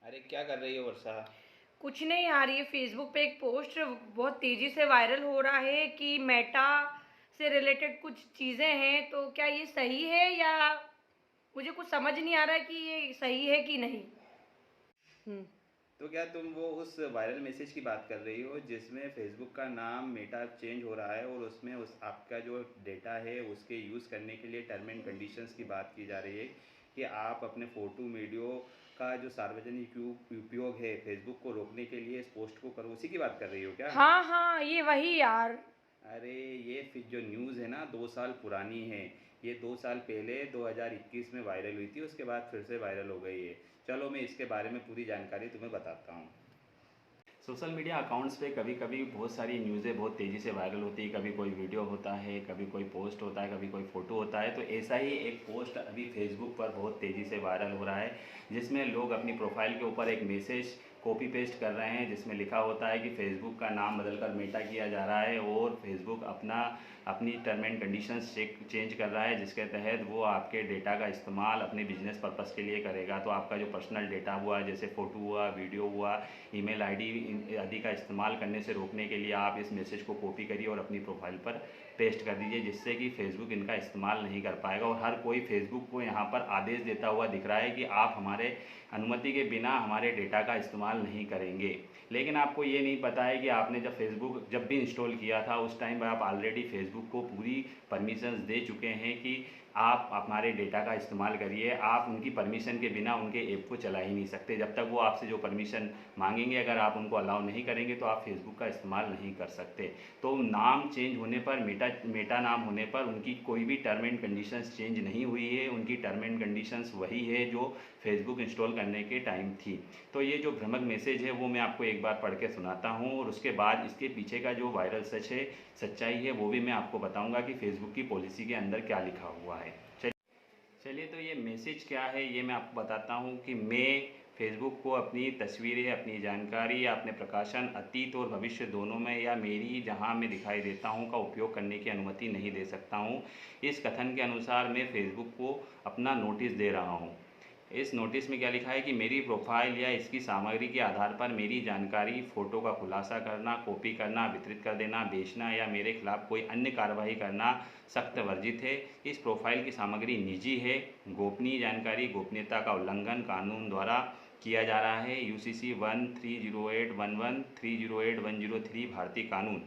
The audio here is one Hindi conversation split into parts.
अरे क्या कर रही हो वर्षा? कुछ नहीं यार, ये फेसबुक पे एक पोस्ट बहुत तेजी से वायरल हो रहा है कि मेटा से रिलेटेड कुछ चीजें हैं। तो क्या ये सही है या मुझे कुछ समझ नहीं आ रहा है कि ये सही है कि नहीं। हम्म। तो क्या तुम वो उस वायरल मैसेज की बात कर रही हो जिसमें फेसबुक का नाम मेटा चेंज हो रहा है और उसमें उस आपका जो डेटा है उसके यूज़ करने के लिए टर्म एंड कंडीशंस की बात की जा रही है कि आप अपने फ़ोटो वीडियो का जो सार्वजनिक उपयोग है फेसबुक को रोकने के लिए इस पोस्ट को करो, उसी की बात कर रही हो क्या? हाँ हाँ, ये वही यार। अरे ये फिर जो न्यूज़ है ना 2 साल पुरानी है। ये 2 साल पहले 2021 में वायरल हुई थी, उसके बाद फिर से वायरल हो गई है। चलो मैं इसके बारे में पूरी जानकारी तुम्हें बताता हूँ। सोशल मीडिया अकाउंट्स पे कभी कभी बहुत सारी न्यूज़ें बहुत तेज़ी से वायरल होती है। कभी कोई वीडियो होता है, कभी कोई पोस्ट होता है, कभी कोई फ़ोटो होता है। तो ऐसा ही एक पोस्ट अभी फेसबुक पर बहुत तेज़ी से वायरल हो रहा है, जिसमें लोग अपनी प्रोफाइल के ऊपर एक मैसेज कॉपी पेस्ट कर रहे हैं, जिसमें लिखा होता है कि फेसबुक का नाम बदलकर मेटा किया जा रहा है और फेसबुक अपनी टर्म एंड कंडीशंस चेंज कर रहा है, जिसके तहत वो आपके डेटा का इस्तेमाल अपने बिजनेस पर्पस के लिए करेगा। तो आपका जो पर्सनल डेटा हुआ, जैसे फ़ोटो हुआ, वीडियो हुआ, ईमेल आईडी आदि का इस्तेमाल करने से रोकने के लिए आप इस मैसेज को कॉपी करिए और अपनी प्रोफाइल पर पेस्ट कर दीजिए, जिससे कि फेसबुक इनका इस्तेमाल नहीं कर पाएगा। और हर कोई फेसबुक को यहाँ पर आदेश देता हुआ दिख रहा है कि आप हमारे अनुमति के बिना हमारे डेटा का इस्तेमाल नहीं करेंगे। लेकिन आपको ये नहीं पता है कि आपने जब फेसबुक जब भी इंस्टॉल किया था उस टाइम पर आप ऑलरेडी फेसबुक को पूरी परमिशंस दे चुके हैं कि आप हमारे डेटा का इस्तेमाल करिए। आप उनकी परमिशन के बिना उनके ऐप को चला ही नहीं सकते। जब तक वो आपसे जो परमिशन मांगेंगे, अगर आप उनको अलाउ नहीं करेंगे तो आप फेसबुक का इस्तेमाल नहीं कर सकते। तो नाम चेंज होने पर, मेटा नाम होने पर उनकी कोई भी टर्म एंड कंडीशंस चेंज नहीं हुई है। उनकी टर्म एंड कंडीशंस वही है जो फेसबुक इंस्टॉल करने के टाइम थी। तो ये जो भ्रामक मैसेज है वो मैं आपको एक बार पढ़ के सुनाता हूँ और उसके बाद इसके पीछे का जो वायरल सच्चाई है वो भी मैं आपको बताऊँगा कि फेसबुक की पॉलिसी के अंदर क्या लिखा हुआ है। चलिए, तो ये मैसेज क्या है ये मैं आपको बताता हूँ कि मैं फेसबुक को अपनी तस्वीरें, अपनी जानकारी या अपने प्रकाशन अतीत और भविष्य दोनों में या मेरी जहाँ मैं दिखाई देता हूँ का उपयोग करने की अनुमति नहीं दे सकता हूँ। इस कथन के अनुसार मैं फेसबुक को अपना नोटिस दे रहा हूँ। इस नोटिस में क्या लिखा है कि मेरी प्रोफाइल या इसकी सामग्री के आधार पर मेरी जानकारी, फ़ोटो का खुलासा करना, कॉपी करना, वितरित कर देना, बेचना या मेरे खिलाफ कोई अन्य कार्रवाई करना सख्त वर्जित है। इस प्रोफाइल की सामग्री निजी है। गोपनीय जानकारी गोपनीयता का उल्लंघन कानून द्वारा किया जा रहा है। UCC 130811 भारतीय कानून।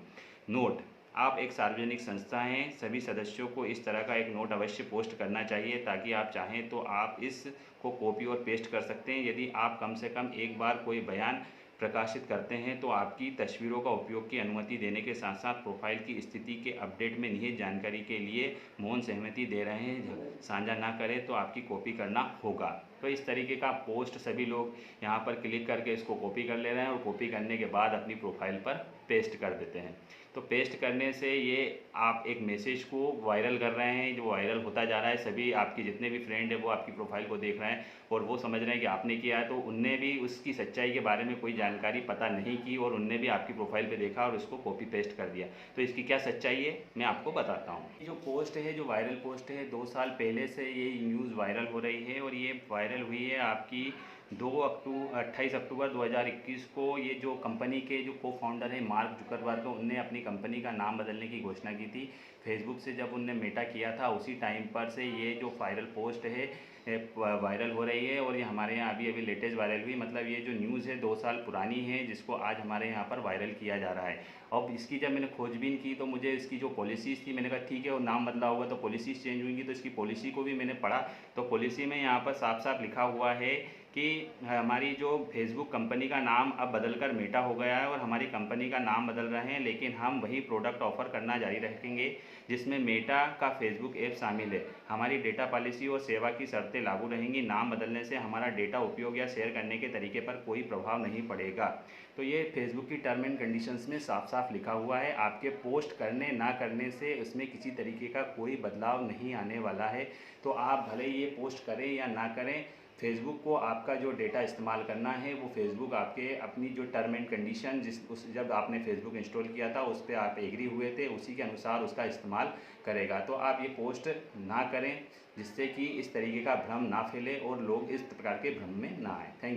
नोट: आप एक सार्वजनिक संस्था हैं। सभी सदस्यों को इस तरह का एक नोट अवश्य पोस्ट करना चाहिए, ताकि आप चाहें तो आप इस को कॉपी और पेस्ट कर सकते हैं। यदि आप कम से कम एक बार कोई बयान प्रकाशित करते हैं तो आपकी तस्वीरों का उपयोग की अनुमति देने के साथ साथ प्रोफाइल की स्थिति के अपडेट में निहित जानकारी के लिए मौन सहमति दे रहे हैं। साझा ना करें तो आपकी कॉपी करना होगा। तो इस तरीके का पोस्ट सभी लोग यहाँ पर क्लिक करके इसको कॉपी कर ले रहे हैं और कॉपी करने के बाद अपनी प्रोफाइल पर पेस्ट कर देते हैं। तो पेस्ट करने से ये आप एक मैसेज को वायरल कर रहे हैं, जो वायरल होता जा रहा है। सभी आपके जितने भी फ्रेंड हैं वो आपकी प्रोफाइल को देख रहे हैं और वो समझ रहे हैं कि आपने किया है। तो उनने भी उसकी सच्चाई के बारे में कोई जानकारी पता नहीं की और उनने भी आपकी प्रोफाइल पे देखा और उसको कॉपी पेस्ट कर दिया। तो इसकी क्या सच्चाई है मैं आपको बताता हूँ। ये जो पोस्ट है, जो वायरल पोस्ट है, 2 साल पहले से ये न्यूज़ वायरल हो रही है और ये वायरल हुई है आपकी 28 अक्टूबर 2021 को। ये जो कंपनी के जो को फाउंडर है मार्क जुकरबर्ग, उनने अपनी कंपनी का नाम बदलने की घोषणा की थी। फेसबुक से जब उनने मेटा किया था उसी टाइम पर से ये जो वायरल पोस्ट है वायरल हो रही है। और ये हमारे यहाँ अभी अभी लेटेस्ट वायरल हुई, मतलब ये जो न्यूज़ है 2 साल पुरानी है, जिसको आज हमारे यहाँ पर वायरल किया जा रहा है। अब इसकी जब मैंने खोजबीन की तो मुझे इसकी जो पॉलिसीज़ थी, मैंने कहा ठीक है वो नाम बदला होगा तो पॉलिसीज़ चेंज होंगी। तो इसकी पॉलिसी को भी मैंने पढ़ा तो पॉलिसी में यहाँ पर साफ साफ लिखा हुआ है कि हमारी जो फेसबुक कंपनी का नाम अब बदलकर मेटा हो गया है और हमारी कंपनी का नाम बदल रहे हैं, लेकिन हम वही प्रोडक्ट ऑफर करना जारी रखेंगे जिसमें मेटा का फेसबुक ऐप शामिल है। हमारी डेटा पॉलिसी और सेवा की शर्तें लागू रहेंगी। नाम बदलने से हमारा डेटा उपयोग या शेयर करने के तरीके पर कोई प्रभाव नहीं पड़ेगा। तो ये फेसबुक की टर्म एंड कंडीशंस में साफ साफ लिखा हुआ है। आपके पोस्ट करने ना करने से उसमें किसी तरीके का कोई बदलाव नहीं आने वाला है। तो आप भले ही ये पोस्ट करें या ना करें, फेसबुक को आपका जो डेटा इस्तेमाल करना है वो फेसबुक आपके अपनी जो टर्म एंड कंडीशन जब आपने फेसबुक इंस्टॉल किया था उस पर आप एग्री हुए थे, उसी के अनुसार उसका इस्तेमाल करेगा। तो आप ये पोस्ट ना करें, जिससे कि इस तरीके का भ्रम ना फैले और लोग इस प्रकार के भ्रम में ना आए। Thank you.